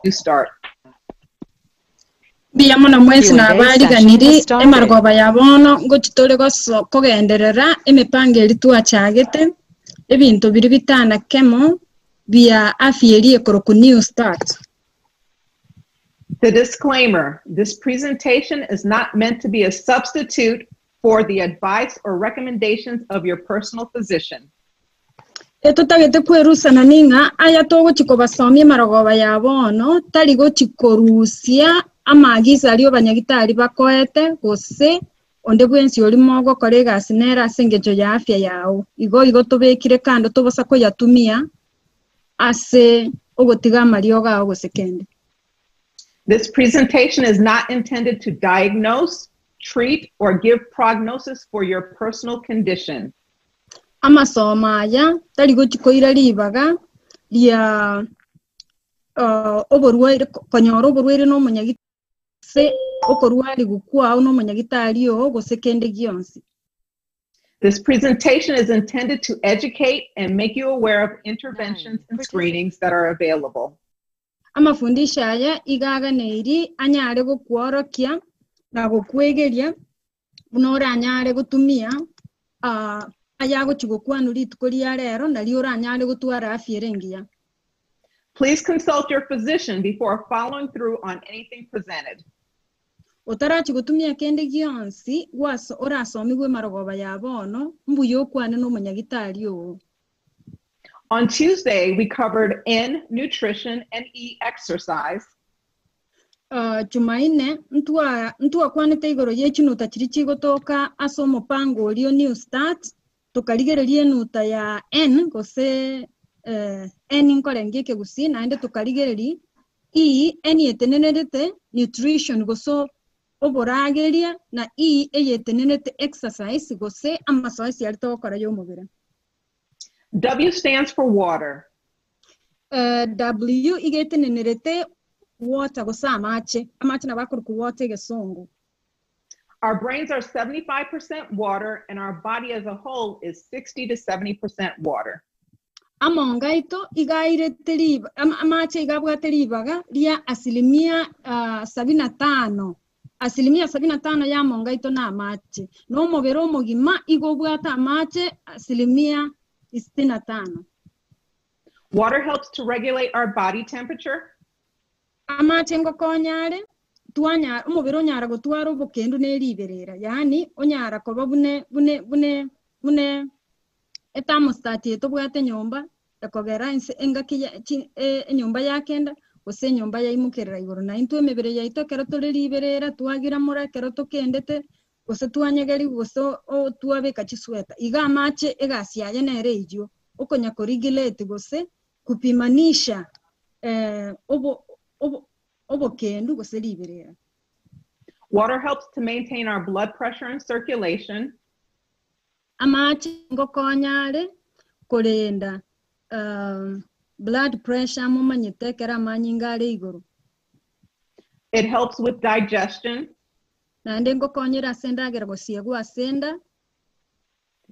You start. Biyamona mwezi na abali ganiri emargoba yabono ngo kitole kogenderera emipango eritua chagete ebintu biri bitana kemo bia afieri ekoroku new start. The disclaimer: this presentation is not meant to be a substitute for the advice or recommendations of your personal physician. Etotagete kwerusana ninga aya togo chikobasomi maragoba yabono taligo chikorusia amagiza aliyo banyagitari bakoete gose onde bwensi oli mogo kolega sinera sengejo ya afya yao igo tobekire kando tobosa ko yatumia ase ogotiga mario ga gosekende. This presentation is not intended to diagnose, treat, or give prognosis for your personal condition. Amasomaya taligo chikoira libaga lia oborwaire konyoro oborwaire no munyagitari se okorwali gukwa no munyagitari o gosekende gionsi. This presentation is intended to educate and make you aware of interventions and screenings that are available. Amafundisha aya igaga neiri anyare gokworokia na gokwegeria bunora anyare gotumia ayago chigokwanuri tukoria rero nari ora anyare gotwara afierengia. Please consult your physician before following through on anything presented. Otarachi gotumia kende gionsi waso ora somigwe marogoba yabono mbuyo kwane no munyagitari o. On Tuesday, we covered N, nutrition, and E, exercise. Jumaine ntua kwane teigoro yechinu tachirichi gotoka aso mopango olio new start tukaligererie nuta ya N gose N inkorenge kegusi naende tukaligereri E eni etenenete nutrition goso oborageria na E eyetenenete exercise gose amasoesi alitokora yomubire. W stands for water. W igetenenete water gosa amache na bakuru ku water gesongo. Our brains are 75% water and our body as a whole is 60 to 70% water. Amongaito igaire teriba amache igabwa teribaga lia asilimia 75. Asilimia 75 ya mongaito na amache. No mobero mogima igobwata amache asilimia 65. Water helps to regulate our body temperature. Amache ngokonyare tuanya umubiro nyara gotwara obokendu neriberera yani onyara koba bune ethermostat etobwate nyomba ekogera engaki enyomba yakenda gose nyomba yaimukerera igoro na intwe emebere yaito kero toreriberera twagira mura kero tokendete gose twanyegeri gose twabeka chisweta iga amache egasiaye nere ijo okonya korigilete gose kupimanisha obokendu gose liberera. Water helps to maintain our blood pressure and circulation. Amache ngokonyare kolenda blood pressure mumanyitekera amanyingare igoro. It helps with digestion. Nande ngokonyera sendagera gosiegwa senda.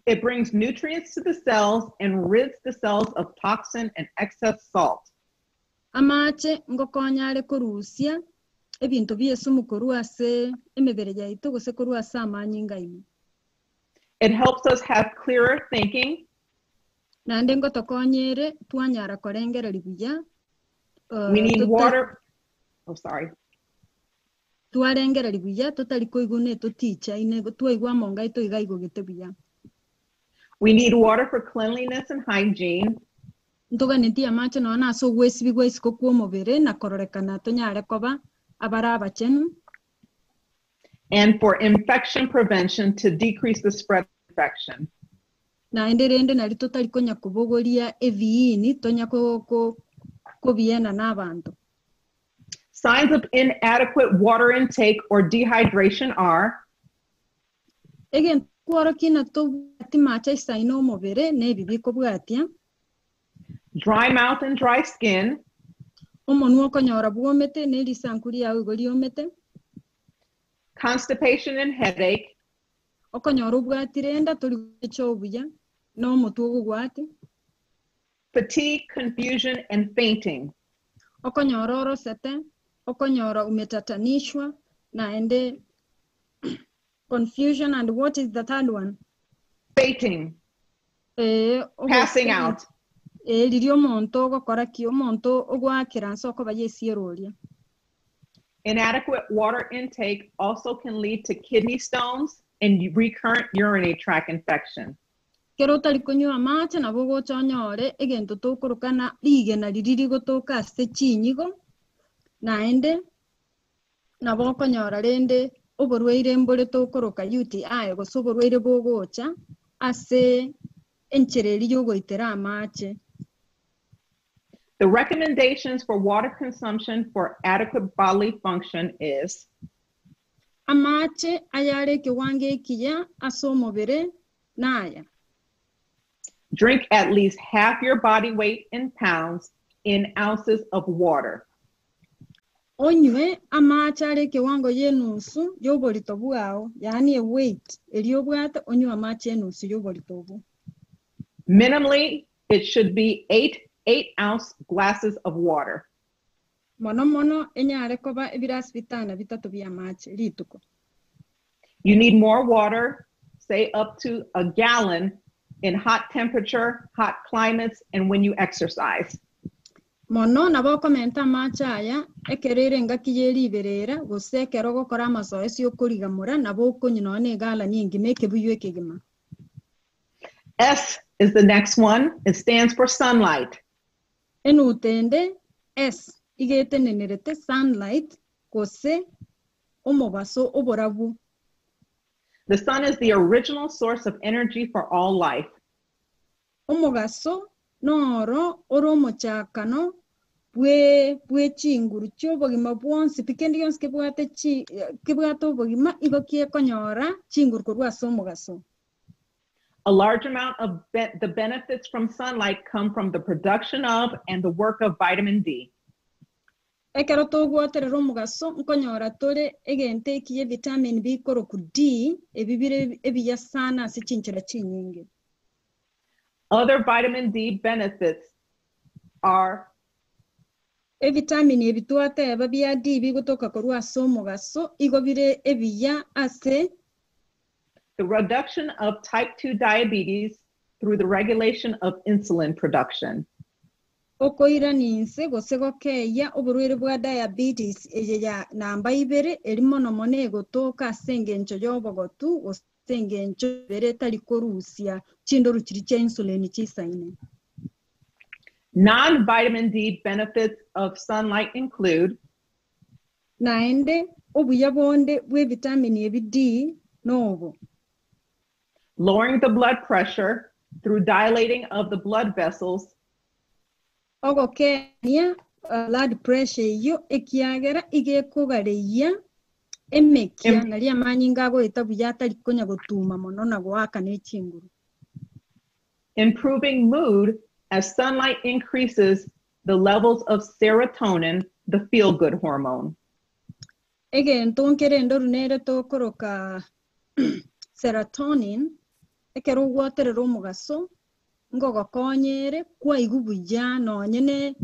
It brings nutrients to the cells and rids the cells of toxin and excess salt. Amache ngokonyare korusia ebintu byesumu koruase emebere yaito gose koruasa amanyingaimo. It helps us have clearer thinking. Nande ngotokonyere twanyara korengera libuya. We need water. Oh, sorry. Twarengera libuya totali koigune toticha ine twaigwa mongaito igaigo getebuya. We need water for cleanliness and hygiene. Ntoga neti amache no na so wesi bigwesi kokwo mobere na kororekana tonyare koba abara abachenu. And for infection prevention to decrease the spread of infection. Na enderende na totali konya kubogoria eviini tonya ko biena nabantu. Signs of inadequate water intake or dehydration are again kuorokina to timacha saino mobere ne bibiko bwatia. Dry mouth and dry skin. Omonu okonyora bwomete ne lisankuri yawe goli omete. Constipation and headache. Okonyora bwatirenda toli chobuya no mutu gwati. Fatigue, confusion, and fainting. okonyora orosete, okonyora umetatanishwa, naende confusion, and what is the third one? Fainting. Passing out. Lirio monto gokora ki omonto ogwakira nsoko bayesieroria. Inadequate water intake also can lead to kidney stones and recurrent urinary tract infection. Kero tari kunywa amache nabo gochonyore egento tokorokana rigena ririri gotoka ase chinyigo naende nabo konyora rende oborwaire mbore tokoroka UTI gose oborwaire bogocha ase enchereri yogoitera amache. The recommendations for water consumption for adequate bodily function is amache ayare kiwange kiya ase omobere naya. Drink at least half your body weight in pounds in ounces of water. Onywe amache are kiwango yenusu yoborito bwao, yani a weight eliobwate onywe amache yenusu yoborito bwo. Minimally, it should be 8-ounce glasses of water. Mono enyare koba ebirasi bitana bitatu bya amache rituko. You need more water, say up to a gallon, in hot temperature, hot climates, and when you exercise. Mono nabo komenta amache aya ekerere ngakiyeri berera gose kero gokora amazoezi okorigamura nabo okonyina ne gala nyingi meke buywe kegima. S is the next one. It stands for sunlight. Enutende S igetenenerete sunlight gose omobaso oborabu. The sun is the original source of energy for all life. Omogaso noro oromochakano bwe chinguru chobogima bwonsi pikendi yonse kebwate obogima igokie konyora chinguru korwa somogaso. A large amount of the benefits from sunlight come from the production of and the work of vitamin D. Ekero togwaterera omugaso nkonyora tore egente ekiye vitamin B koroku D ebibire ebiya sana ase chinchera chinyingi. Other vitamin D benefits are vitamin ebitwate eba bya D bigotoka korwa ase omugaso igobire ebiya ase the reduction of type 2 diabetes through the regulation of insulin production. Okoiraninse gose gokeya oborwere bwa diabetes eya namba ibere erimono monego toka ase engencho yobogotu gose engencho bere tari korusia chindoru chiri cha insulin chisaine. Non-vitamin D benefits of sunlight include naende obuya bonde bwe vitamin ebi D nobo. Lowering the blood pressure through dilating of the blood vessels. Ogo kenya blood pressure yo ekiagera igekugareya emekia nali amanyi ngago etabuya tali konya gotuma mono na gwaka n'echinguru. Improving mood as sunlight increases the levels of serotonin, the feel-good hormone. Egento nkere ndoru nere tokoroka serotonin ekero gwaterera omugaso ngogo konyere kwa igubuya nonyene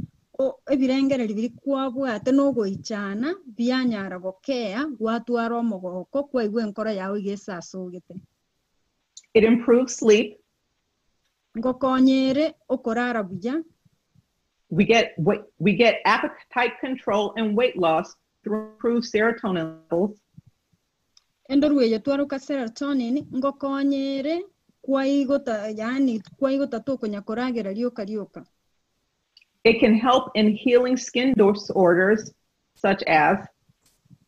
ebirengereri biri kwabwate nogoichana byanyara gokea gwatwara omogoko kwa igwe enkora yawe igesasogete. It improves sleep. Ngokonyere okorara buya. We get appetite control and weight loss through improved serotonin levels. Endorwe twaruka serotonin ngokonyere kwa igota tokonya koragera rioka. It can help in healing skin disorders such as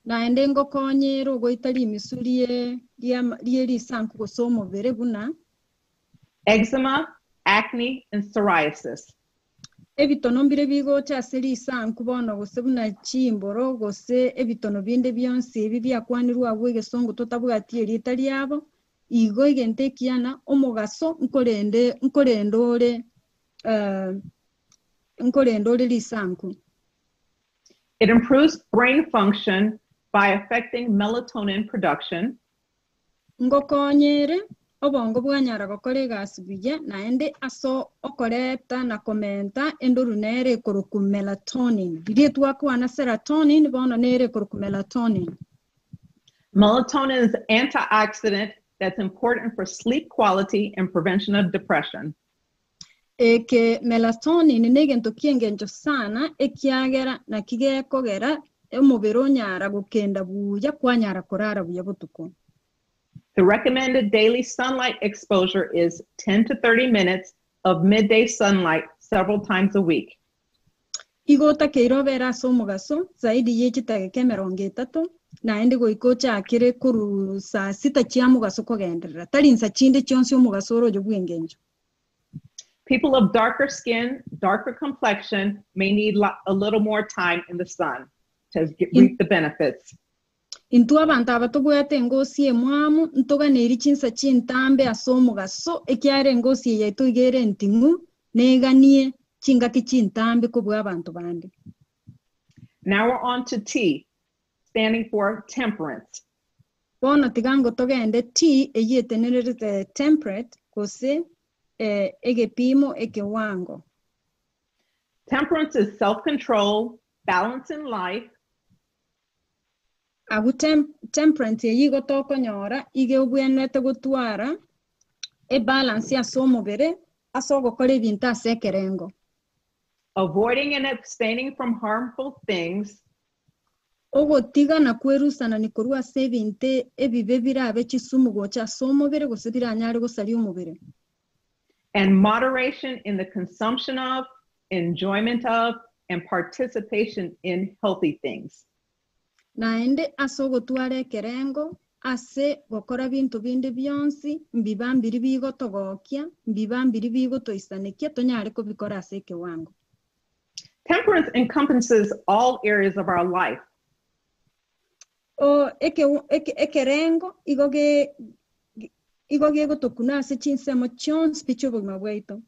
naende ngokonyere ogoitari misurie rieri sanku gosomo bere buna eczema, acne, and psoriasis. Ebitono mbire bigocha aseri sanku bono gose buna chimboro gose ebitono binde byonse ebi byakwanirwa bwege songo totabwati erita lyabo igo igente kiana omugaso nkorendore lisanku. It improves brain function by affecting melatonin production. Ngokonyere obongo bwanyara gokora egasi buya naende aso okoreta na komenta endoru nere koroku melatonin ririe twakwana serotonin bono nere koroku melatonin. Melatonin is an antioxidant that's important for sleep quality and prevention of depression. Eke melatonin negento kiengencho sana ekiagera na kigekogera omubiri onyara gukenda buya kwanyara korara buya butuko. The recommended daily sunlight exposure is 10 to 30 minutes of midday sunlight several times a week. Igota keirobera somugaso zaidi yechitageke 30 naende goikocha akire kuru saa 6 chia mugaso kogenderera tarinsa chinde chionsi omugaso orojo bwengenjo. People of darker skin, darker complexion may need a little more time in the sun to reap the benefits. Intu abantu abatobwete ngosi emwamu ntoga neri chinsa chintambe asomugaso ekiare ngosi yetu igere ntingu neganie chingaki chintambe kubwa abantu bande. Now we're on to T, standing for temperance. Bono tigango togende T eyetenerere temperate kose egepimo ekewango. Temperance is self-control, balance in life. Agu temperance yigo tokonyora ige obwenete gutwara balance asomubere asogokora ebintu asekerengo. Avoiding and abstaining from harmful things. Ogotiga na kwerusana nikorwa sebinte ebibe birabe chisumu gocha somubere gose biranyare gosari omubere. And moderation in the consumption of, enjoyment of, and participation in healthy things. Naende asogotware kerengo ase gokora bintu binde byonsi mbibambiri bigo togokia mbibambiri bigo toisanekia tonyare kubikora ase kewango. Temperance encompasses all areas of our life. O ekerengo igoge gotokuna ase chinsemo chonsi picho bugma bwaito.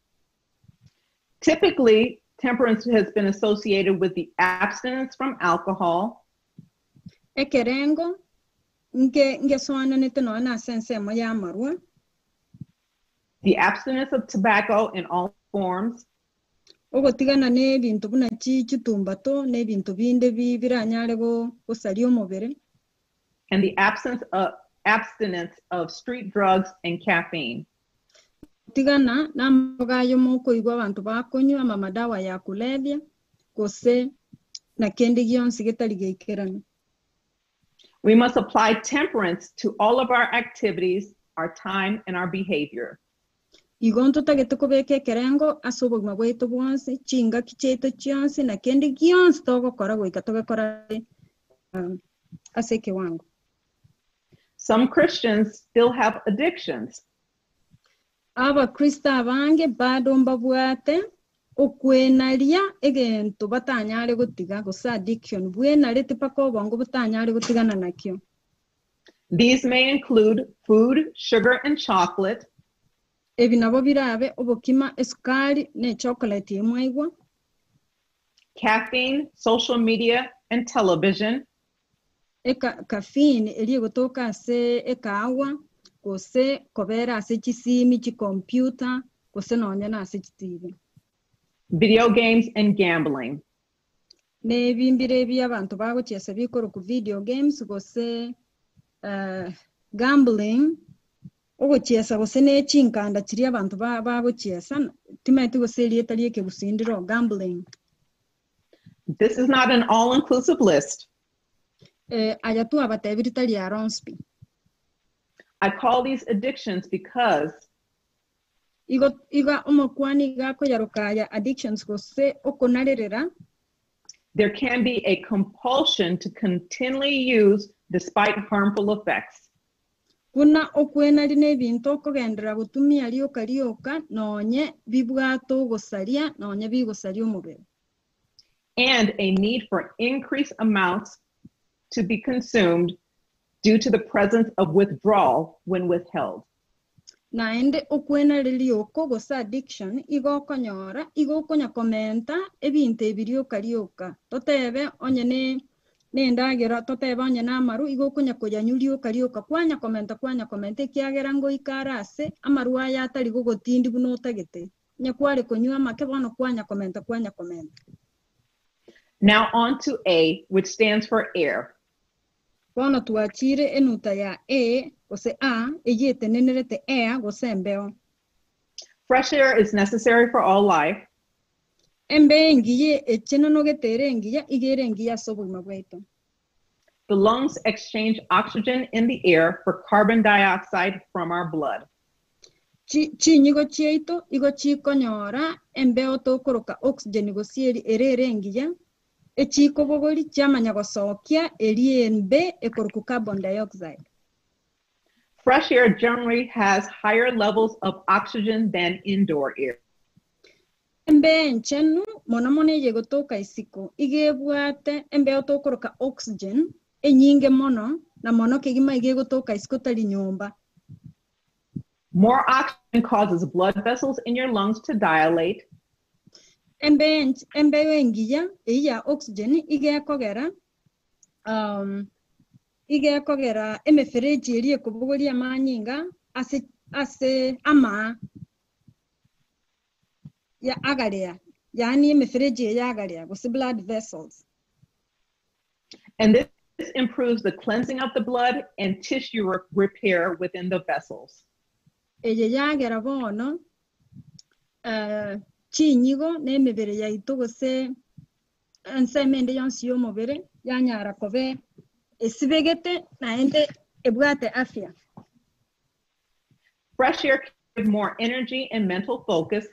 Typically, temperance has been associated with the abstinence from alcohol. Ekerengo nge soana nete no na sensemo ya marwa. The abstinence of tobacco in all forms. Ogotigana ne bintu buna chitumbato ne bintu binde biranyare go osari omubere. And the abstinence of street drugs and caffeine. Tigana na mbogayo moko igwa abantu bakonywa amadawa ya kulevya kose na kendi gionsi getaligekerana. We must apply temperance to all of our activities, our time, and our behavior. Igonto tagete kobeke kerengo asobogma bweto bwonse chinga kicheto chionsi na kendi gionsi togo kora goika toge kora aseke wangu. Some Christians still have addictions. Aba Krista abange bado mbabwate okwenaria egento batanyare gotiga gosa addiction bwenare tipako bongo batanyare gotigana nakyo. These may include food, sugar, and chocolate. Ebi nabo birabe obokima esukari ne chocolate emwaigwa. Caffeine, social media, and television. Caffeine eli gotoka se ekawa kose kobera ase chisimi chi computer kose nonya na ase TV. Video games and gambling. Ne bimbire bya abantu bago chese bikoro ku video games kose gambling ogo chesa kose ne chinkanda chiri abantu bago chesa timete kose lietali ke busindiro gambling. This is not an all-inclusive list. Ayatu abatebitali aronspi. I call these addictions because iga omokwani gako yarokaya addictions kose okonarerera. There can be a compulsion to continually use despite harmful effects. Kuna okwenari nebintu okogendera gutumia rioka nonye bibwato gosaria nonye bigosaria omubere. And a need for increased amounts to be consumed due to the presence of withdrawal when withheld. Naende okwenari lioko gosa addiction igokonya komenta ebintu ebirioka totebe onyene nendagera totebanya namaru igokunya kuyanyurio karioka kwanya komenta kiagera ngo ikarase amaru aya atari gugotindi buno utagete nyakware kunywa make bono kwanya komenta. Now on to A, which stands for air. Bono tuachire enuta ya A gose A eyete nenerete air gose mbeo. Fresh air is necessary for all life. Embe ngiye echenonogetere ngiya igere ngiya sobugima bwetu. The lungs exchange oxygen in the air for carbon dioxide from our blood. Chinyigo chieito igo chikonyora embeo tokoroka oxygen gosieri erere ngiya echiko bogori chamanya gosokia eriembe ekoroku carbon dioxide. Fresh air generally has higher levels of oxygen than indoor air. Embe enchenu monomone yego toka isiko igebwate embe otokoroka oxygen enyinge mono na mono kegima igego toka isiko tali nyomba. More oxygen causes blood vessels in your lungs to dilate. Embe wengiya iya oxygen igekogera emefereji eri ekobogori amanyinga ase ama ya agarea yani emefereji ya agarea gose blood vessels. And this improves the cleansing of the blood and tissue repair within the vessels. Eye yagera bono chinyigo nemebere yaitu gose ensemende yonsi yomobere yanyara kobe esibegete naende ebwate afya. Fresh air gives more energy and mental focus.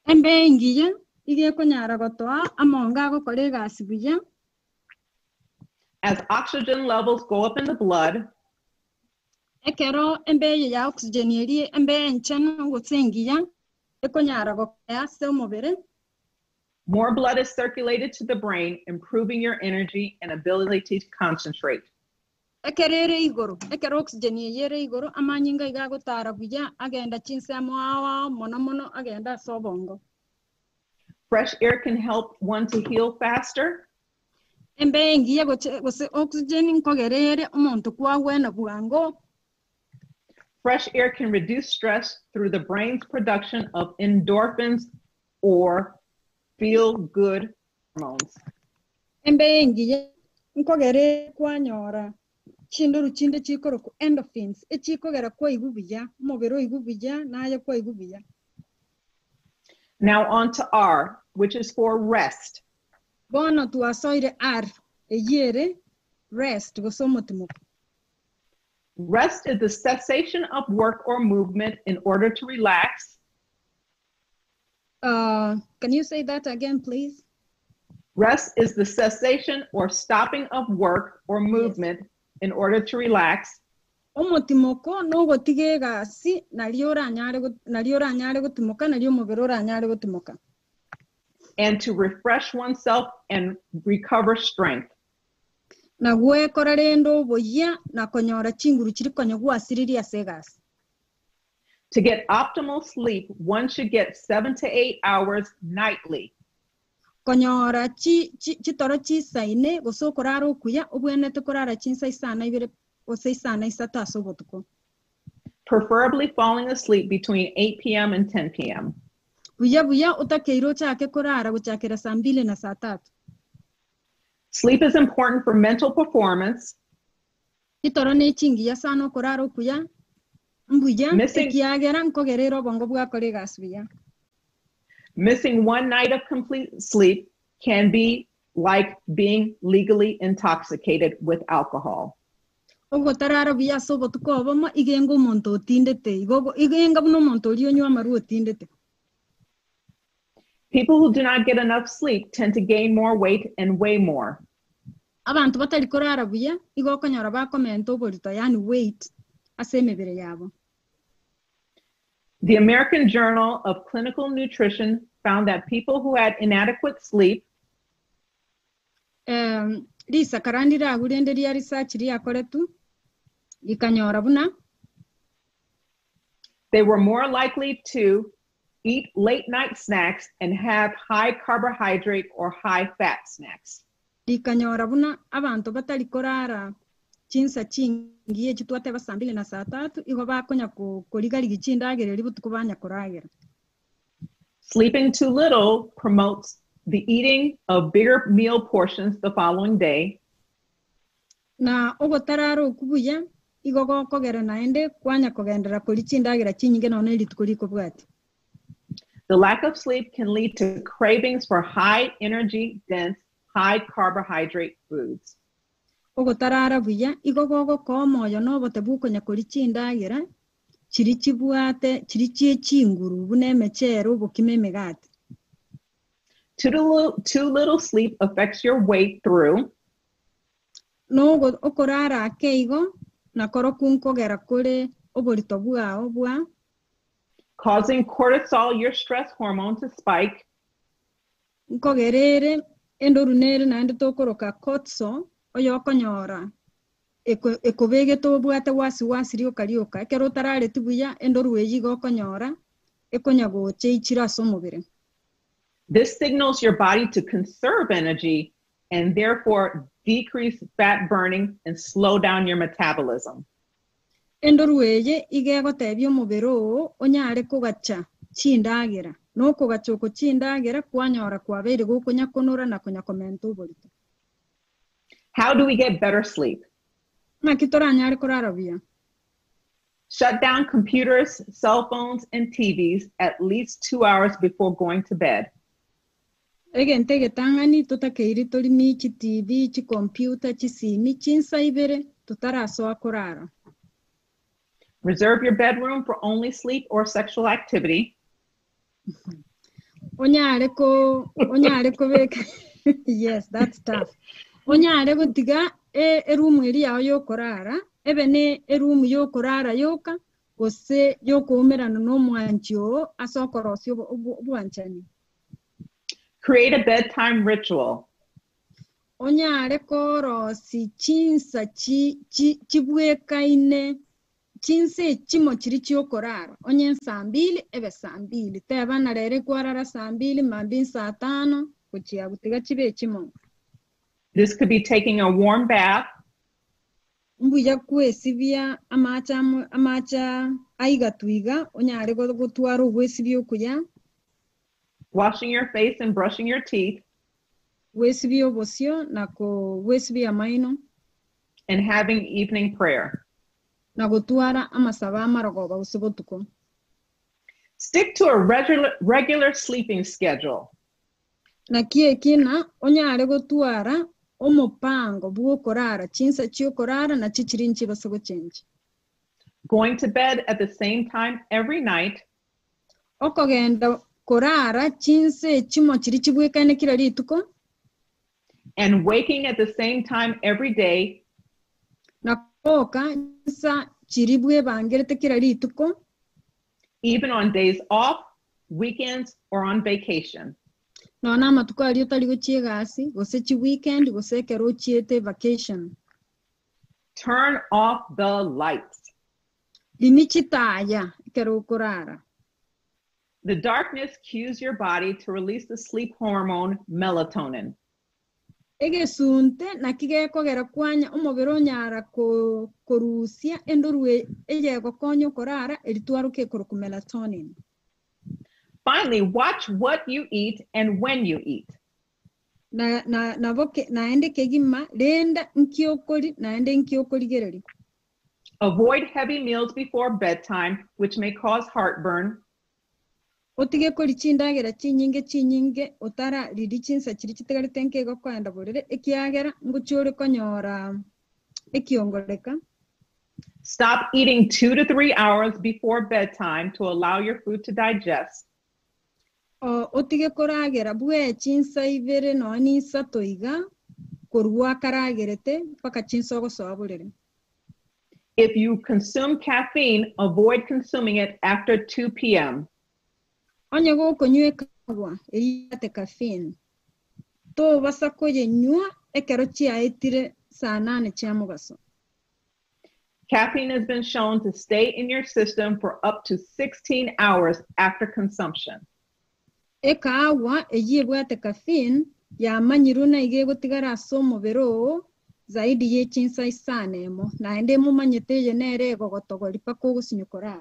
Embe ngiya ige konyara gotoa amonga gokora egasi buya. As oxygen levels go up in the blood, ekero embe ya oxygen eri embe enchano gotsengiya ekonyara gokaya se omobere. More blood is circulated to the brain, improving your energy and ability to concentrate. Ekero oxygen yere igoro amanyinga igagotara buya agenda chinsemo awa mono agenda sobongo. Fresh air can help one to heal faster. Embe ngiye gose oxygen nkogerere omuntu kwawena bwango. Fresh air can reduce stress through the brain's production of endorphins or feel-good hormones. Embe ngiye nkogere kwanyora chinduru chinde chikoro ku endorphins echikogera kwa igubiya mobero igubiya naye kwa igubiya. Now on to R, which is for rest. Bono tuasoire R eyere rest gosomotimuko. Rest is the cessation of work or movement in order to relax. Can you say that again, please? Rest is the cessation or stopping of work or movement in order to relax. Omotimoko no gotige gasi naliora anyare gotimoka nalio moberora anyare gotimoka. And to refresh oneself and recover strength. Na gwe korarendo boya na konyora chinguru chiri konyogwa siriri asegas. To get optimal sleep, one should get 7 to 8 hours nightly. Konyora chitoro chisaine goso koraro kuya obwene to korara chinsa isana ibere ose isana isata asobotuko. Preferably falling asleep between 8 p.m. and 10 p.m. Buya utakeiro chake korara guchakira saa 2 na saa 3. Sleep is important for mental performance. Chitoro ne chingiya sano koraro kuya mbuya ekiagera nkogerero bongo bwa kolega suya. Missing one night of complete sleep can be like being legally intoxicated with alcohol. Ogotarara buya sobotuko oboma igengo monto tindete igenga buno monto lionywa maru tindete. People who do not get enough sleep tend to gain more weight and weigh more. Abantu batari korara buya igokonyora bakomento bolito yani weight asemebere yabo. The American Journal of Clinical Nutrition found that people who had inadequate sleep Lisa karandira agurende ria research ria koretu ikanyora buna they were more likely to eat late night snacks and have high carbohydrate or high fat snacks. likanyora buna abantu batari korara chinsa chingi echi twateba saa 2 na saa 3 igo bakonya korigariga chindagera ributuku banya koragera. Sleeping too little promotes the eating of bigger meal portions the following day. Na ogotarara okubuya igo gokogera naende kwanya kogendera kori chindagera chinyinge none rituko rikobwati. The lack of sleep can lead to cravings for high energy, dense, high carbohydrate foods. Ogotarara buya igo gogoko moyo nobote bukonya kori chindagera chiri chibwate chiri chiechinguru bunemechero bukimemegate. Too little sleep affects your weight through No okorara keigo na korokun kogera kore oborito bwao bwa causing cortisol, your stress hormone, to spike, nkogerere endorunere naende tokoroka cortisol oyo okonyora ekobege tobwate wasi rioka ekero tarare tibuya endoru eyigo okonyora ekonya goche ichira ase omobere. This signals your body to conserve energy and therefore decrease fat burning and slow down your metabolism. Endoru eye igegotebia omobere oo onyare kogacha chindagera no kogacha oko chindagera kwanyora kwabeire gokonya konora na konya komenta oborito. How do we get better sleep? Nakitoranyare korara buya. Shut down computers, cell phones, and TVs at least 2 hours before going to bed. Egente getangani tutakeiri torimi chi TV chi computer chi simi chinsa ibere tutarasoa korara. Reserve your bedroom for only sleep or sexual activity. Onyare ko beka. Yes, that's tough. Onyare go tiga room eri yao yo korara ebene room yo korara yoka gose yo komerana no mwanchio asokorosio bwanchani. Create a bedtime ritual. Onyare korosi chinsa chibwekaine chinse chimo chiri chiokorara onye saa 2 ebe saa 2 teba narere kwarara saa 2 mambi saa 5 kuchia gutiga chibe chimo. This could be taking a warm bath, Mbuya kwesibia amacha aigatwiga onyare gotwara obwesibio kuya, washing your face and brushing your teeth, wesibio bosio nako wesibia maino, and having evening prayer. na gotwara amasaba amarogoba usibotuko. Stick to a regular sleeping schedule. Na kina onyare gotwara omopango bwokorara chinsa chiokorara na chichirinchi basogo chenji. Going to bed at the same time every night. Okogenda korara chinse chimo chiri chibwekane kila rituko. And waking at the same time every day. Na koka chinsa chiribwe bangerete kila rituko. Even on days off, weekends, or on vacation. No na matuko alio taligo chiegasi, gose chi weekend, gose kero chiete vacation. Turn off the lights. Limichitaya kero korara. The darkness cues your body to release the sleep hormone melatonin. Ege sunte na kige kogera kwanya omobero nyara korusia endorue eye gokonyo korara elitwaruke koroku melatonin. Finally, watch what you eat and when you eat. Naende kegima lenda nkiokoli naende nkiokoli gereri. Avoid heavy meals before bedtime, which may cause heartburn. Otige koli chindagera chinyinge otara lidi chinsa chiri chitegali tenke gokwenda borere ekiagera nguchore konyora ekiongoleka. Stop eating 2 to 3 hours before bedtime to allow your food to digest. Otige koragera bwe chinsa ivere no ni satoiga korwa karagerete paka chinsa gosoborere. If you consume caffeine, avoid consuming it after 2 p.m. Onye go konywe kawa eriyate caffeine. To basako ye nywa ekero chia etire saa 8 chia mugaso. Caffeine has been shown to stay in your system for up to 16 hours after consumption. Ekawa eyebwate caffeine yamanyiru na ige gutigara asomo bero zaidi yechinsa isanemo naende mumanyete yenere gogotogori pako gusinyukora.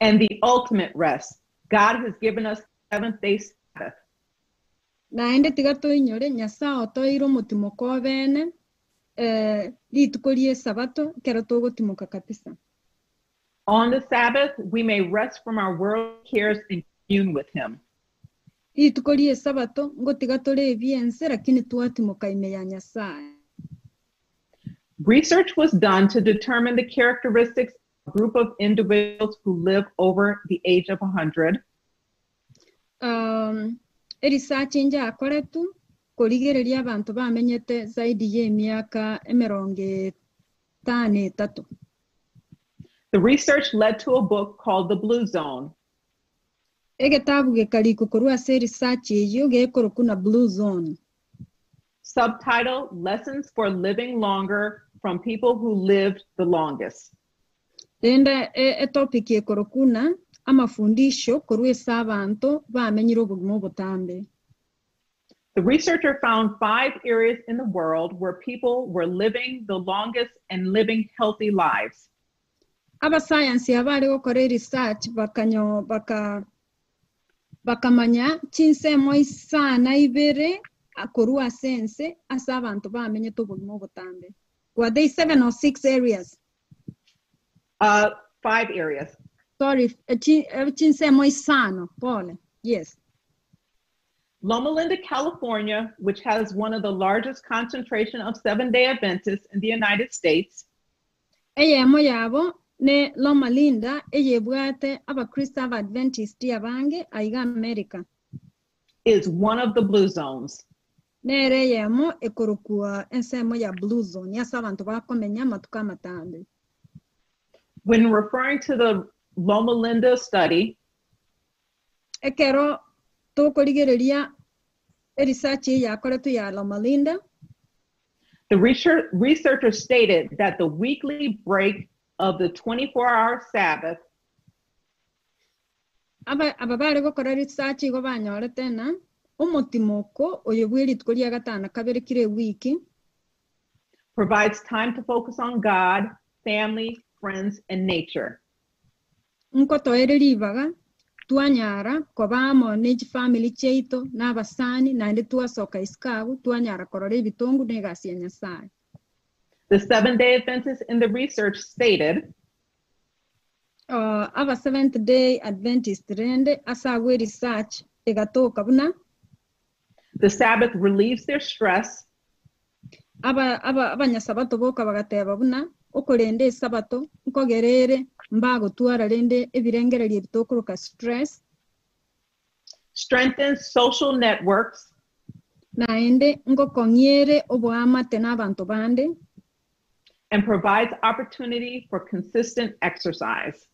And the ultimate rest. God has given us 7th-day Sabbath. Naende tigato inyore nyasa otoiro mutimoko bene litukorie sabato kero togotimoka kabisa. On the Sabbath, we may rest from our worldly cares and commune with him. Litukorie sabato ngotigatore ebiense lakini tuatimoka ime ya Nyasaye. Research was done to determine the characteristics of a group of individuals who live over the age of 100. Research nje akoretu korigereria abantu bamenyete zaidi y'emyaka 53. The research led to a book called The Blue Zone. Egetabu gekali kukorwa se research eyo gekoro kuna Blue Zone. Subtitle, Lessons for Living Longer from People Who Lived the Longest. Denda topic ekoro kuna amafundisho korwesa abantu bamenyire obugimo butambe. The researcher found 5 areas in the world where people were living the longest and living healthy lives. Aba science abari gukora research bakamanya chinsemo isana ibere akorua sense asa abantu bamenye tobugimo butambe. Were they 7 or 6 areas? 5 areas. Sorry, chinsemo isano, Paul. Yes. Loma Linda, California, which has one of the largest concentration of 7-day Adventists in the United States. Eyemo yabo ne Loma Linda eyebwate abakrista Adventist yabange aiga America. Is one of the blue zones. Nere yemo ekorokua ensemo ya blue zone yasa abantu bakomenya matuka matambe. When referring to the Loma Linda study, ekero tokorigereria research yakoretu ya Loma Linda, the researcher stated that the weekly break of the 24-hour Sabbath ababare gokora research go banyore tena umutimoko oyebwiri tkoria gatana kabere kire wiki provides time to focus on God, family, friends, and nature. Nko toereribaga tuanyara kobamo neji family cheito n'abasani nande tuasoka iskabu tuanyara korore bitongu negasi ya Nyasaye. The 7-day Adventists in the research stated, aba 7th-day Adventist rende asawe research egatoka buna the Sabbath relieves their stress, abanyasabato boka bagateba buna okorende sabato nkogerere mbago tuara rende ebirengererie bitokoroka stress, strengthens social networks, naende ngokonyere obwamate n'abantu bande, and provides opportunity for consistent exercise.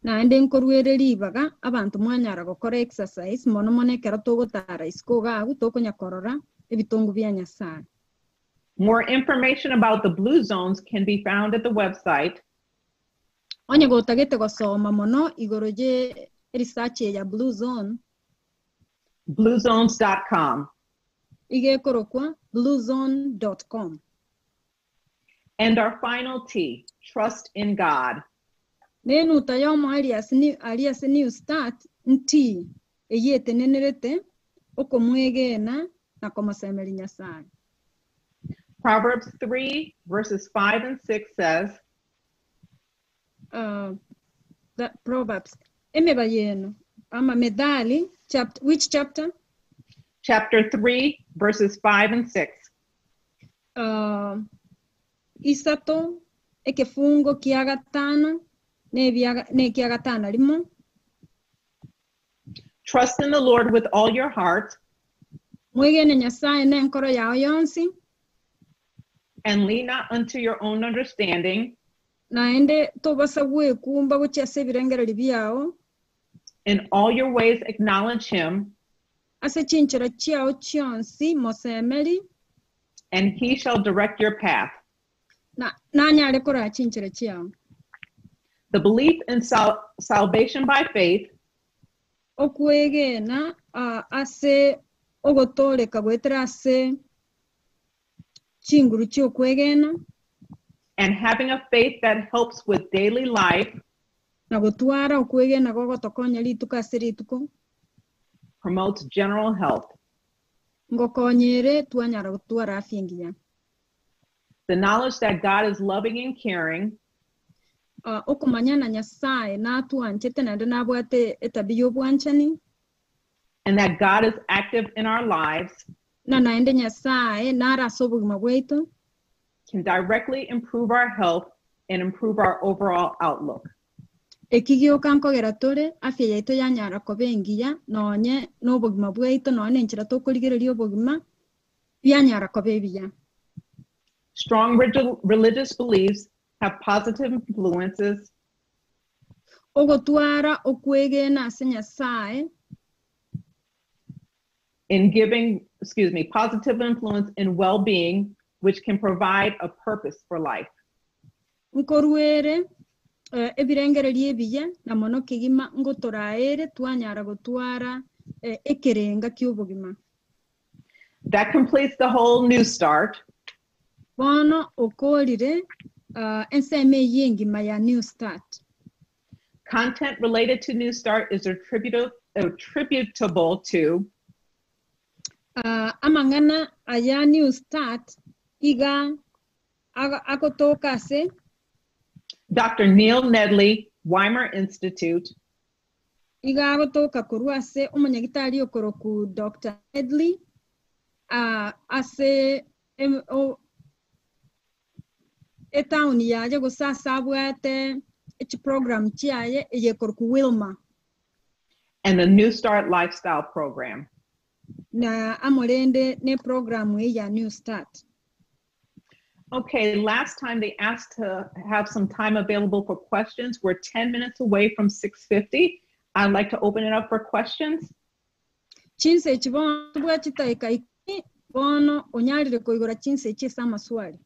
Naende nkorwereribaga abantu mwanyara gukora exercise mono monekera togotara iskoga agu tokonyakorora ebitongo bya Nyasaye. More information about the blue zones can be found at the website onye gotagete gosoma mono igoroje research ya Blue Zone bluezones.com. ige korokwa bluezone.com. And our final T, trust in God. Nenu tayomo alias new start nti eyete nenerete okomwegena na komasemeri Nyasaye. Proverbs 3 verses 5 and 6 says, that Proverbs emebayeno ama medali chapter, which chapter? Chapter 3 verses 5 and 6. Isato ekefungo kiagatano ne kiagatana limo. Trust in the Lord with all your heart. Mwegene Nyasaye ne nkoro yao yonsi. And lean not unto your own understanding. Naende tobasa we kumba buchase birengereri byao. In all your ways acknowledge him. Ase chinchera chiao chionsi mosemeri. And he shall direct your path. Nanyare kora chinchera chiao. The belief in salvation by faith okwegena ase ogotoleka gwetera ase chinguru chiokwegena and having a faith that helps with daily life, na gotwara okwegena gogotokonya rituko ase rituko promotes general health. ngokonyere twanyara gotwara afya engiya. The knowledge that God is loving and caring okumanya na Nyasaye natwanchete nande nabwate etabi y'obwanchani, and that God is active in our lives na naende Nyasaye narasa obogima bwaitu can directly improve our health and improve our overall outlook. ekigioka nkogera tore afya yaitu yanyara koba engiya nonye n'obogima bwaitu none enchera tokorigereria obogima byanyara koba ebiya. Strong religious beliefs have positive influences ogotwara okwegena ase Nyasaye in positive influence in well-being, which can provide a purpose for life. nkorwere ebirengereria ebiya na mono kigima ngotoraere twanyara gotwara ekerenga kiobogima. That completes the whole New Start. Bono okorire enseme yengima ya New Start. Content related to New Start is attributable to amangana aya New Start iga akotoka se Dr. Neil Nedley, Weimer Institute, iga akotoka korwa se omanyagitari okoroku Dr. Nedley ase etauni yaje gusasa bwate each program chiaye eyekorku Wilma and the New Start Lifestyle Program. Na amorende ne program ya New Start. Okay, last time they asked to have some time available for questions. We're 10 minutes away from 6:50. I'd like to open it up for questions. Chinse chibono bwachita ikaiki bono onyalire koigora chinse chisa maswali.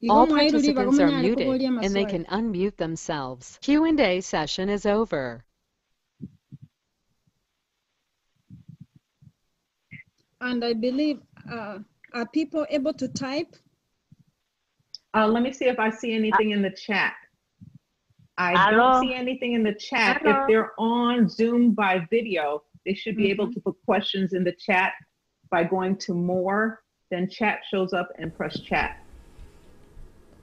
All participants are muted and they can unmute themselves. Q&A session is over. And I believe, are people able to type? Let me see if I see anything in the chat. I don't see anything in the chat. If they're on Zoom by video, they should be able to put questions in the chat by going to more, then chat shows up and press chat.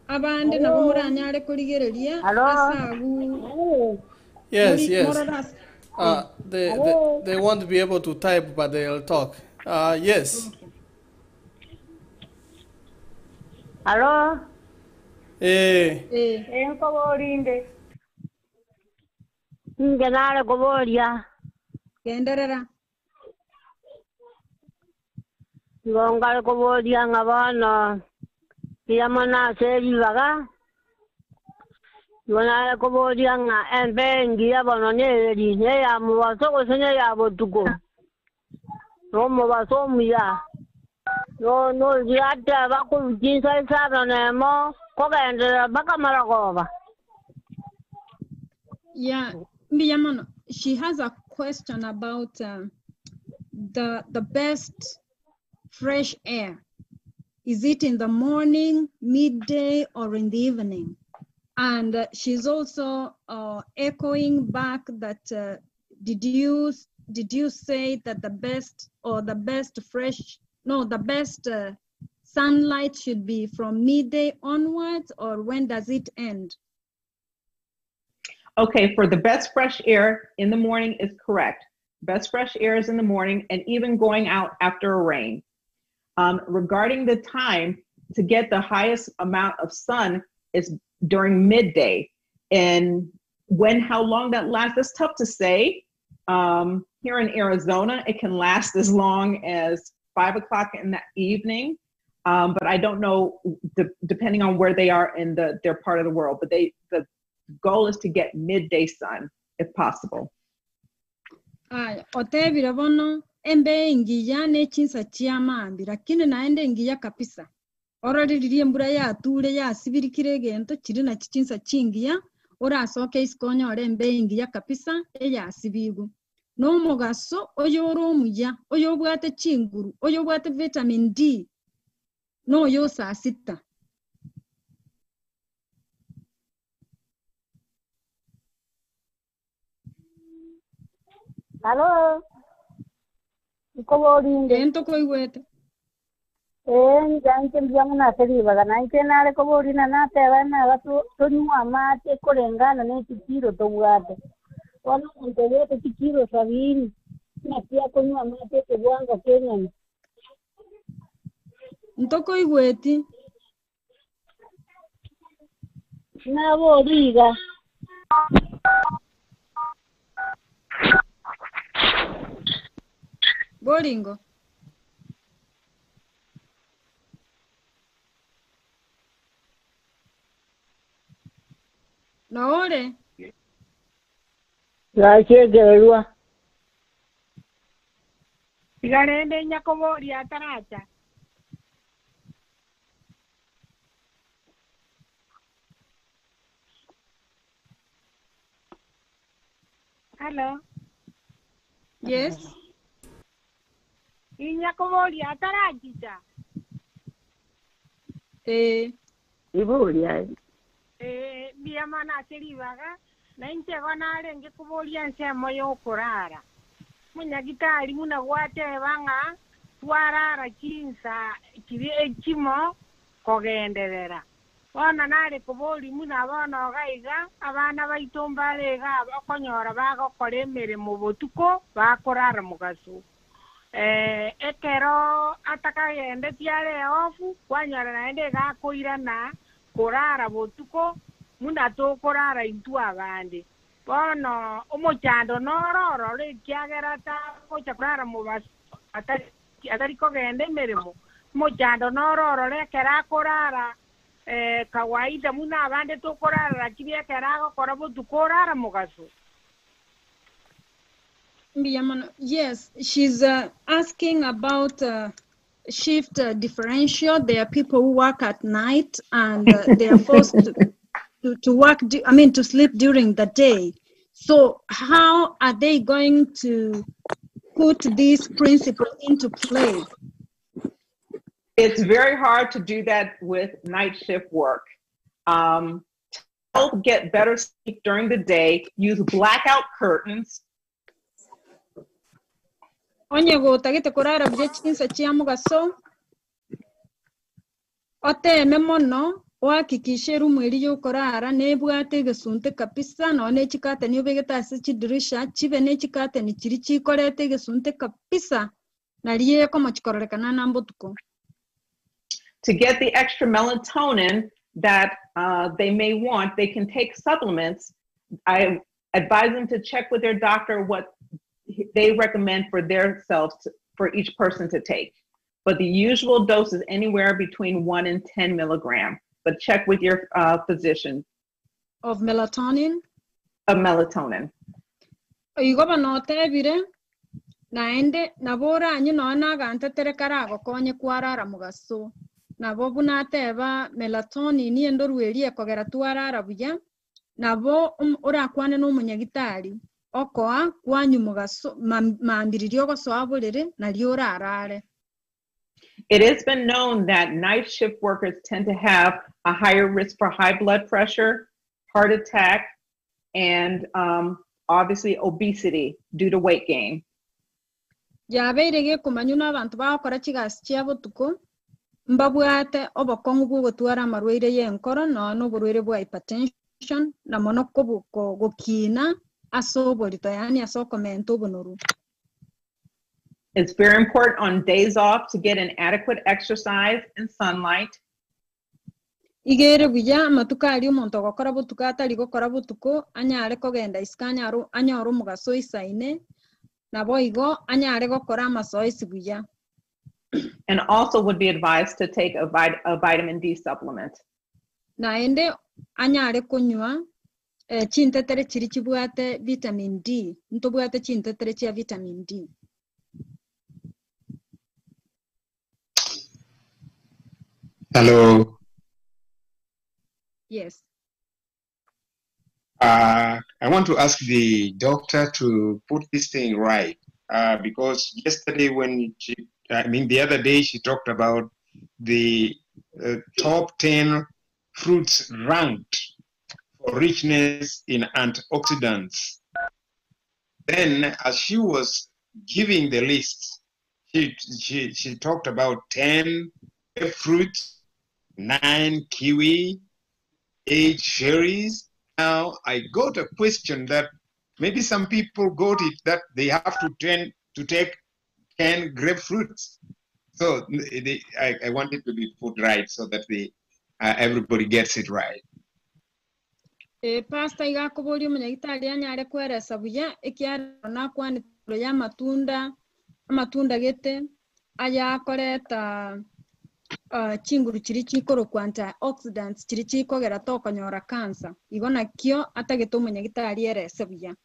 Abande na bomuranyare kurigereria asagu. Yes. They won't be able to type, but they'll talk. Yes. Hello. Enkoborinde. Ngenare koboria. Kenderera. Ngongale koboria ngabana. Yamana seri baga. Yonale koboria nga embengi yabono neri ne ya mubaso kosenya ya botuko. No mubaso muya. No yata bako jinsa sana nemo kogendera baka maragoba. Yeah, Miyamano, she has a question about the best fresh air. Is it in the morning, midday, or in the evening? And she's also echoing back that did you say that the best sunlight should be from midday onwards, or when does it end? Okay, for the best fresh air in the morning is correct. Best fresh air is in the morning and even going out after a rain. Regarding the time to get the highest amount of sun is during midday. And how long that lasts, it's tough to say. Here in Arizona, it can last as long as 5 o'clock in the evening. But I don't know, depending on where they are in their part of the world. But the goal is to get midday sun, if possible. Embe ingiya nechinsa chiamambi lakini naende ingiya kapisa Orari riri embura ya ture ya sibirikire gento chiri na chichinsa chingia ora soke iskonyo ore mbengi ya kapisa ya sibigu. No mugaso oyo romuya oyo bwate chinguru oyo bwate vitamin D no yo saa sita. Hello. Kobori ento koiwete. Janche mbiamu na seriba kana ntenale kobori na teba na gato tonywa mate korengana ne tikiro tobwate. Wana ntelete tikiro sabini na pia konywa mate tebwanga Kenya. Ntoko igweti. Na boriga. Boringo. Naore. Gachegerwa. Igarende nyakobori ataracha. Hello. Yes. Inyakobori ataracha. Iburia. Biamana seribaga na intego narenge kuboria nsemo yokurara munyagitari muna gwate banga twarara kinsa kiri ekimo kogenderera bona nare kubori muna bona gaiga abana baitombarega bakonyora bagokora emirimo botuko bakorara mugaso ekero atakagende tiare ofu kwanyora naende gakoirana korara botuko muna to korara intu abandi bono omochando nororo le kiagera ta kocha korara mubas atari kogende meremo mochando nororo le kera korara kawaida muna abandi to korara kibia kera gokora botuko korara mugaso. Yes, she's asking about shift differential. There are people who work at night and they are forced to work, to sleep during the day. So how are they going to put this principle into play? It's very hard to do that with night shift work. To help get better sleep during the day, use blackout curtains. Onye go tagite korara bjechinsa chiamugaso ote memono wakikishe rumu iliyo korara nebwate gesunte kapisa no nechikate niyo vegetasi chidirisha chive nechikate ni chiri chikorete gesunte kapisa naliye como chikorekana nambotuko. To get the extra melatonin that they may want, they can take supplements. I advise them to check with their doctor what they recommend for themselves for each person to take. But the usual dose is anywhere between 1 and 10 milligrams. But check with your physician. Of melatonin? Of melatonin. Igoba no tebire naende nabora anyi no naga tere karago konye kwarara mugaso. Nabo bunateba melatonin ni endorweri ekogera twarara buya. Nabo ora kwane no munyagitari. Okoa kwanyu mugaso mambiririo goso aburere na liora arare. It has been known that night shift workers tend to have a higher risk for high blood pressure, heart attack, and obviously obesity due to weight gain. Yaberege kumanyuna abantu bakora kigasi cyabo tuko mbabwate obokongu bwo gutwara amarwaire yenkoro no burwaire bwa hypertension na monoko buko gokina asoborito yani asokomento bonoru. It's very important on days off to get an adequate exercise and sunlight. Igere buya matukari umuntu gukora butuka atari gukora butuko anyare kogenda iskanya anyoro mugaso isaine nabo igo anyare gukora amasoisi buya. And also would be advised to take a vitamin D supplement. Naende anyare kunywa chintetere chiri chibwate vitamin D. Ntobwate chintetere chia vitamin D. Hello. Yes. I want to ask the doctor to put this thing right, because yesterday the other day she talked about the top 10 fruits ranked for richness in antioxidants. Then as she was giving the list, she talked about 10 fruits, 9 kiwi, 8 cherries. Now I got a question that maybe some people got it that they have to take 10 grapefruits. So I want it to be put right so that everybody gets it right. Pastor igakuburi umunyagitari anyare kweresa buya ikiarona kwanitiro ya matunda gete ayakoreta chinguru chiri chikoro kwa antioxidants chiri chikogera tokonyora cancer igona kio atagete umunyagitari erese buya.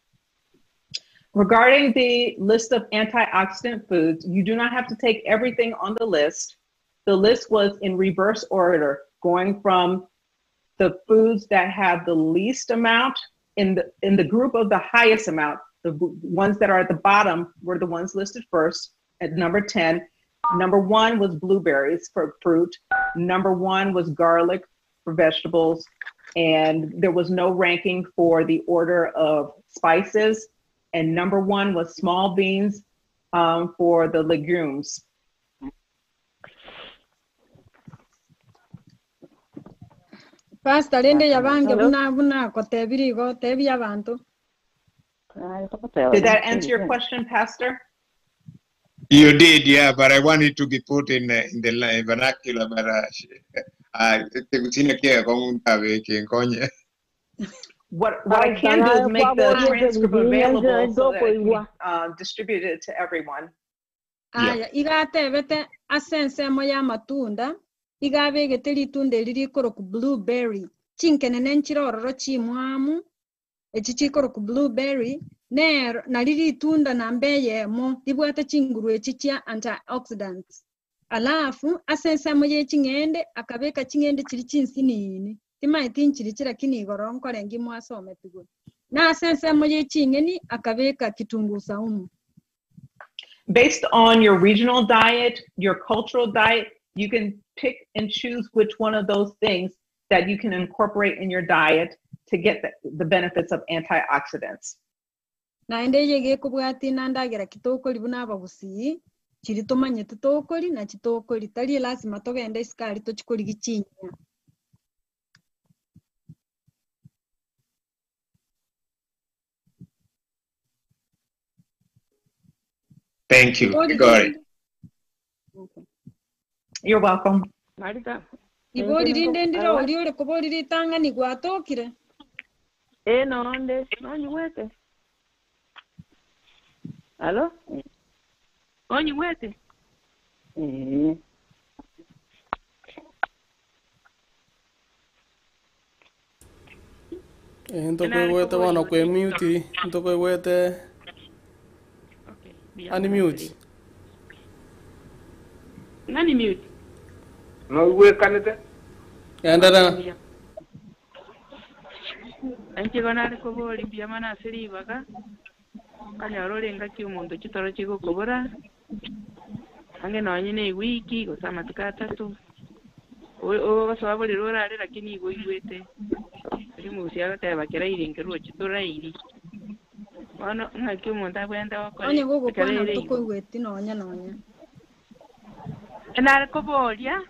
Regarding the list of antioxidant foods, you do not have to take everything on the list. The list was in reverse order, going from the foods that have the least amount in the group of the highest amount. The ones that are at the bottom were the ones listed first at number 10. Number 1 was blueberries for fruit. Number 1 was garlic for vegetables. And there was no ranking for the order of spices. And number 1 was small beans for the legumes. Pastor, rende yabange buna kotebiri go tebi yabantu. Did that answer your question, Pastor? You did, yeah, but I want it to be put in the vernacular. But what I can do is make the transcript available so that it can distribute it to everyone. Igatebete asense moya matunda. Igabe geteli tunde liri koro ku blueberry chinkene nenchiroro chimwamu echichikoro ku blueberry ne na liri tunda na mbeye mo libwata chinguru echichia antioxidants alafu asensa moye chingende akabeka chingende chiri chinsinini timaiti nchiri chira kinigoro nkorengi mwasome pigo na asensa moye chingeni akabeka kitunguu saumu. Based on your regional diet, your cultural diet, you can pick and choose which one of those things that you can incorporate in your diet to get the benefits of antioxidants. Na ndege kubwati nandagera kitokoli bunaba busi chiri tomanye tutokoli na chitokoli tali lazima togenda iskali tochikoli gichinya. Thank you. I got it. Okay. You're welcome. Ibodi rindendiro oliore kobodi ritanga ni gwatokire. No nde no nyiwete. Hello? Oh nyiwete. Ntoko wete wana kwe mute, ntoko wete ani mute. Nani mute? No we kanete. Yandara. Anche gona ko boli bia mana seri baka. Kanya role ngaki umuntu kitoro chiko kobora. Ange no nyine wiki go sama tukatatu. O basaba boli rora ale lakini go igwete. Rimu sia ta bakera iringe ro chitora iri. Wano ngaki umuntu akwenda wakore. Onye gogo kwana toko igwete nonya. Enare ko bolia.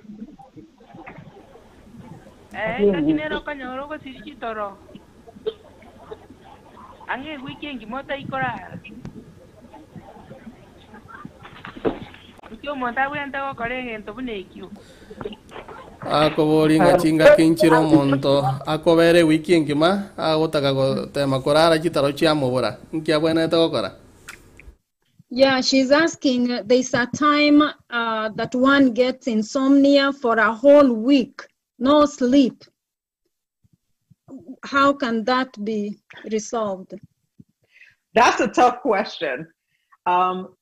Kakinero kanyoro ko siri kitoro. Ange weekend mota ikora. Kyo mota wenda ko kore ento bunekyo. Ako bolinga chinga kinchiro monto. Ako bere weekend ma agotaka go tema korara chitaro chiamo bora. Nkia buena to kora. Yeah, she's asking, there's a time that one gets insomnia for a whole week, no sleep. How can that be resolved? That's a tough question.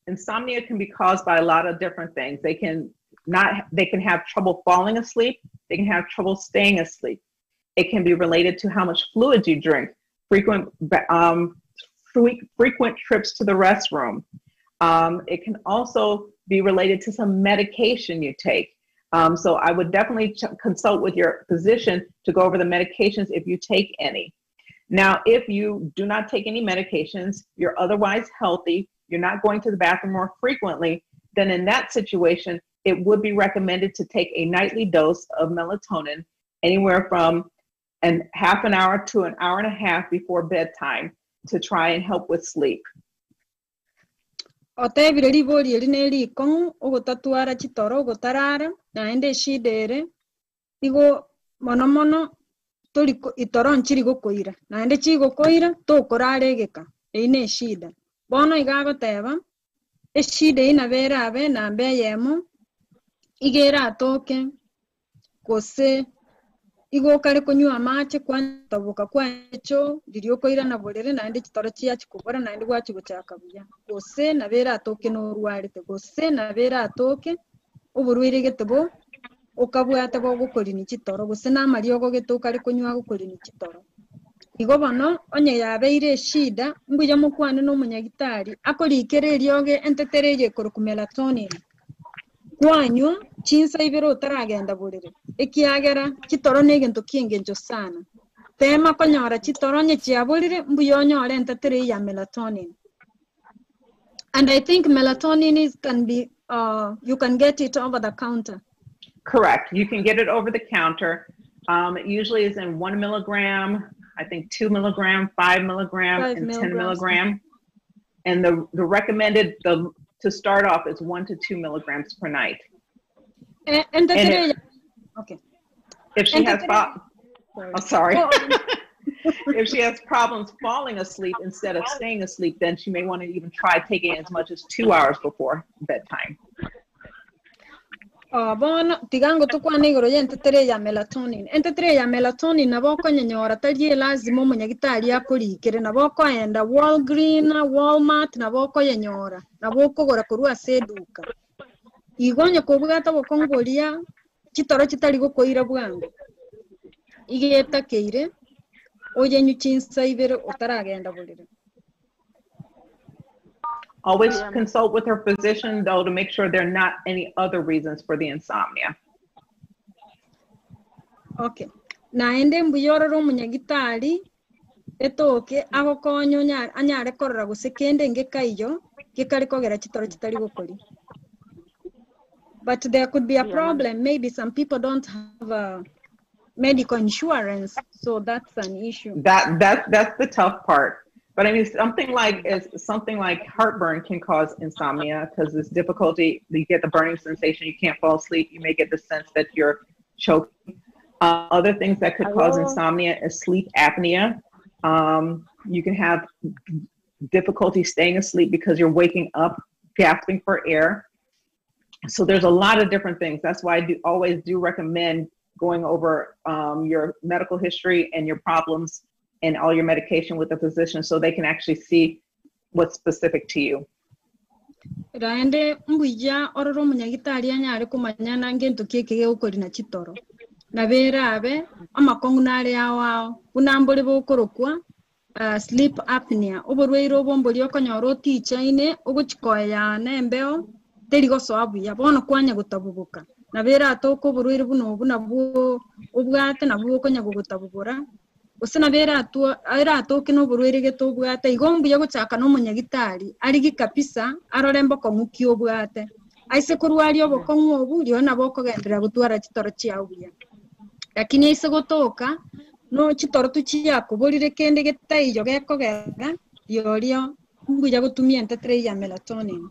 Insomnia can be caused by a lot of different things. They can they can have trouble falling asleep. They can have trouble staying asleep. It can be related to how much fluid you drink, frequent trips to the restroom. It can also be related to some medication you take. So I would definitely consult with your physician to go over the medications if you take any. Now, if you do not take any medications, you're otherwise healthy, you're not going to the bathroom more frequently, then in that situation, it would be recommended to take a nightly dose of melatonin anywhere from half an hour to an hour and a half before bedtime to try and help with sleep. Otebireri bori erineri kong ogotatuara chitoro gotarara na ende shidere igo monomono toli itoro nchiri gokoira na ende chi gokoira to koraregeka ine shida bono igago teba eshide ina vera ave na mbe yemo igera atoke kose igo kare konywa amache kwantabuka kwacho diriokoira na bolere na ende chitoro chia chikubora na ende gwachi gochakabuya kose na vera atoke no rwarite kose na vera atoke uburwire getebo ukabwata bo gukori ni chitoro gose na mario go getuka ari konywa gukori ni chitoro igo bono onye yabeire shida mbuya mukwane no munyagitari akori kererioge entetereje koro melatonin kwanyu chinsa ibero taragenda burire ekiagera chitoro negento kiengenjo sana tema konyora chitoro nye chiaburire mbuya onyore entetere ya melatonin. And I think melatonin can be you can get it over the counter. Correct. You can get it over the counter. It usually is in 1 milligram, I think 2 milligram, 5 milligram, and 10 milligram. And the recommended to start off is 1 to 2 milligrams per night. And okay. If she has if she has problems falling asleep instead of staying asleep, then she may want to even try taking as much as 2 hours before bedtime. Bon, tigango to kwa negro yentetere ya melatonin. Entetere ya melatonin na boko nyanyora talie lazima munyagitari akuri kire na boko enda Walgreen, Walmart na boko yenyora. Na boko gora kurua seduka. Igonye kubugata boko ngolia chitoro chitari gokoira bwangu. Igeta keire oye nyuchinsa ibere otaragenda bulire. Always consult with her physician, though, to make sure there are not any other reasons for the insomnia. Okay. Na ende mbuyoro munyagitari etoke agokonyo anyare korora gusekende ngekaiyo gekari kogera chitoro chitari gukori. But there could be a problem. Maybe some people don't have medical insurance, so that's an issue. That's the tough part. But I mean, something like heartburn can cause insomnia because it's difficulty. You get the burning sensation. You can't fall asleep. You may get the sense that you're choking. Other things that could cause insomnia is sleep apnea. You can have difficulty staying asleep because you're waking up, gasping for air. So there's a lot of different things. That's why I always recommend going over your medical history and your problems and all your medication with the physician so they can actually see what's specific to you. Raende mbuya ororo munyagitari anyare kumanyana ngento kekege ukori na chitoro. Na vera abe amakongu nare yawo unambole bokorokwa sleep apnea oborweiro bomboli okonyoro tichaine ogochikoya nembeo terigo soabu ya bono kwanya gutabubuka. Na vera atoko borweiro buno bwo obwate na bwo konya gotabubura. Usina vera atoke no burwere geto bwate igombu yago chaka no munyagitari arigi kapisa arorembo ko mukio bwate aise kurwari oboko mwobu lyo na boko gendera gutwara chitoro chiabuya lakini aise gotoka no chitoro tuchia kuburire kende getaiyo geko gega lyo nguya gutumia entetre ya melatonin.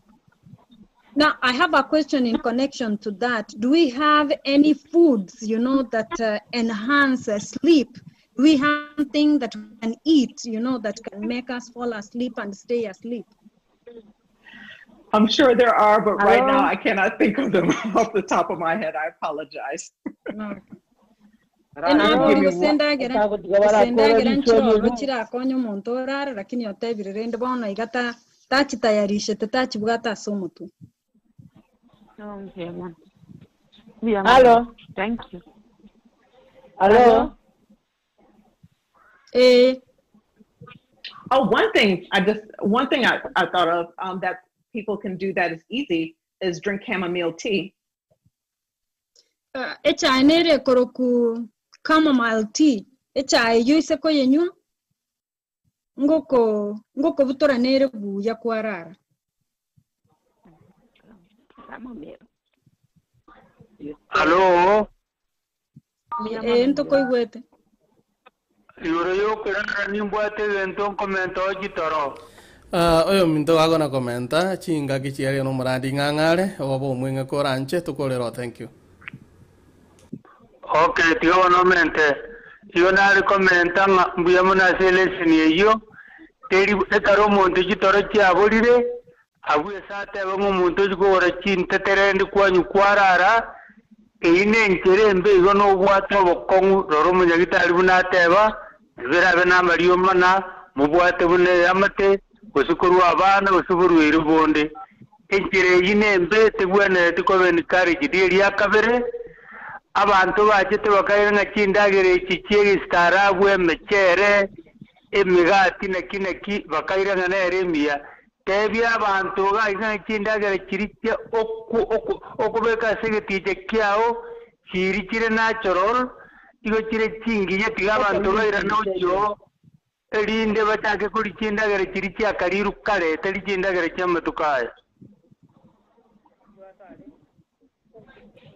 Now I have a question in connection to that. Do we have any foods that enhance sleep? Do we have something that we can eat, that can make us fall asleep and stay asleep? I'm sure there are, but right now I cannot think of them off the top of my head. I apologize. No. Hello. Thank you. Hello. Oh, one thing I thought of that people can do that is easy is drink chamomile tea. Echa nere koroku chamomile tea. Echa yuise ko yenyu. Ngoko butora nere bu ya kwarara. Hello. Ento koi wete. Yo kera nimbwate enton komento gitoro. Oyo minto agona komenta chinga kichiari no muradi ngangare obo mwinga koranche tukolero. Thank you. Okay, tío, no mente. Yo nada comenta, voy a hacerle sin yo. Teri ekaro monte gitoro chi abolire. Abu esate abango monte gora chinta terende kwanyu kwarara. Ine enchere mbe igono bwato bokongu roro munyagita alibuna teba. Vera bena mariyo mana mubwate bune amate kusukuru abana usuburu irubonde. Enchere ine mbe tegwene tikobeni kari jidiri yakabere. Abantu bacete bakayira nga cindagere kikiye starabu emechere emigati na kinaki bakayira nga neremia tebya abantu ga cindagere kirike okubeka segeti kyao kirikire natural igo kire kingiye tiga abantu bayira nojo erinde batake kuri cindagere kiriki akariru kare teri cindagere cyamatukaya.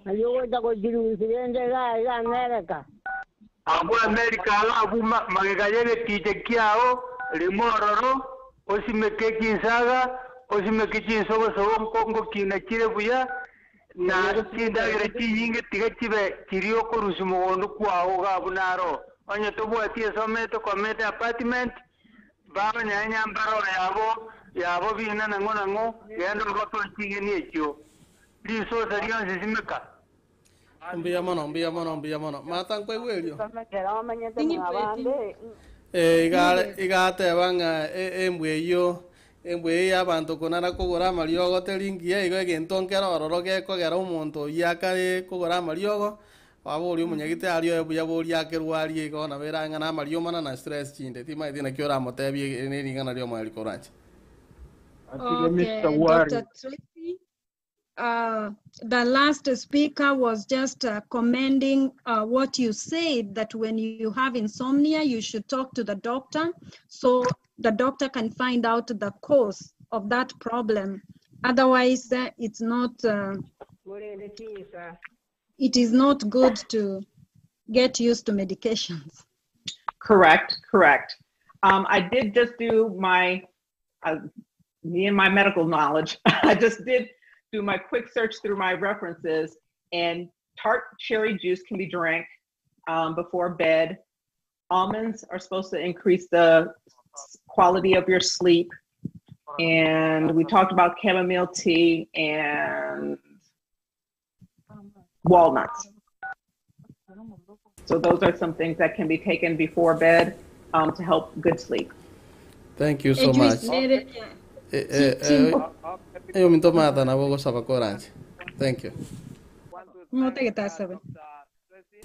Ayo go jiru sirende ga America. Abu America abu magayele tije kiao limororo osimeke kinsaga osimeke kinsogo sogo kongo kina kire buya na tinda gere tiyinge tiga tibe kirio korusumo ondo kwao ga bunaro onye to bwati someto komete apartment baba nyanya mbaro yabo bina nango yendo go to tinge ni ekyo liso sarion sisimeka. Mbia mono. Matan kwe welio. Igate banga embwe ya bantu konara kugura mariogo teringie igo gentonkera ororo gekogera umuntu yakare kugura mariogo aburi umunyagite ario ebuya buri akerwari igo na beranga na mario mana na stress chinde tima idina kyora motebi eringa na rio mali koranche. Okay, Dr. Tracy. The last speaker was just commending what you said, that when you have insomnia, you should talk to the doctor so the doctor can find out the cause of that problem. Otherwise, it is not good to get used to medications. Correct. I did just do my, me and my medical knowledge, I just did do my quick search through my references, and tart cherry juice can be drank before bed. Almonds are supposed to increase the quality of your sleep. And we talked about chamomile tea and walnuts. So those are some things that can be taken before bed to help good sleep. Thank you so much. Yo mi tomata na bogo saba koranche. Thank you.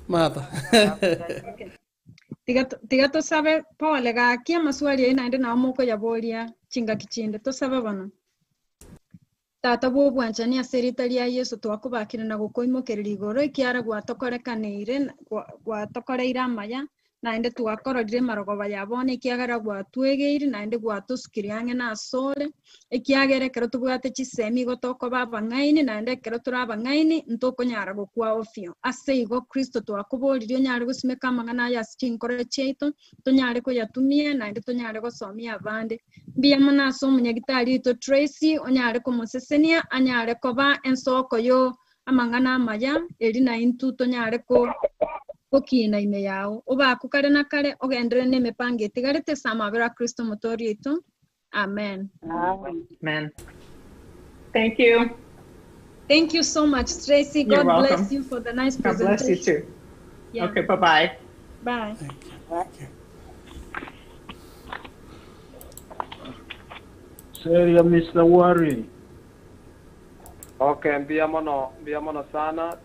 Mata. Tiga to sabe pole ga kia maswali inaende na moko ya bolia chinga kichinde to sabe bana. Tata bo bwanchania seritali ya Yesu twakubakira na gukoimokerera igoro ikiara gwatokorekanire gwatokoreira amaya naende twakororire marogoba yabone ikiagara gwatwegeire naende gwatusikiriange na sole ikiagere kero tubwate chisemi gotoko baba ngaini naende kero turaba ngaini ntokonyara gukwa ofio ase igo Kristo twakuboririo nyare gusimeka amangana ya chinkore cheito tonyare ko yatumie naende tonyare gosomia abande mbia manaso munyagitari to Tracy onyare ko musesenia anyare ko ba ensoko yo amangana amaya eri na intu tonyare ko okina ime yao oba kukare na kare ogendere ne mepange tigarete sama vera Kristo motorito. Amen. Amen. Thank you. Thank you so much, Tracy. You're God welcome. bless you for the nice God presentation. bless you too. Yeah. Okay, bye-bye. Bye. Thank you. Seria Mr. Worry. Okay, mbia mono sana.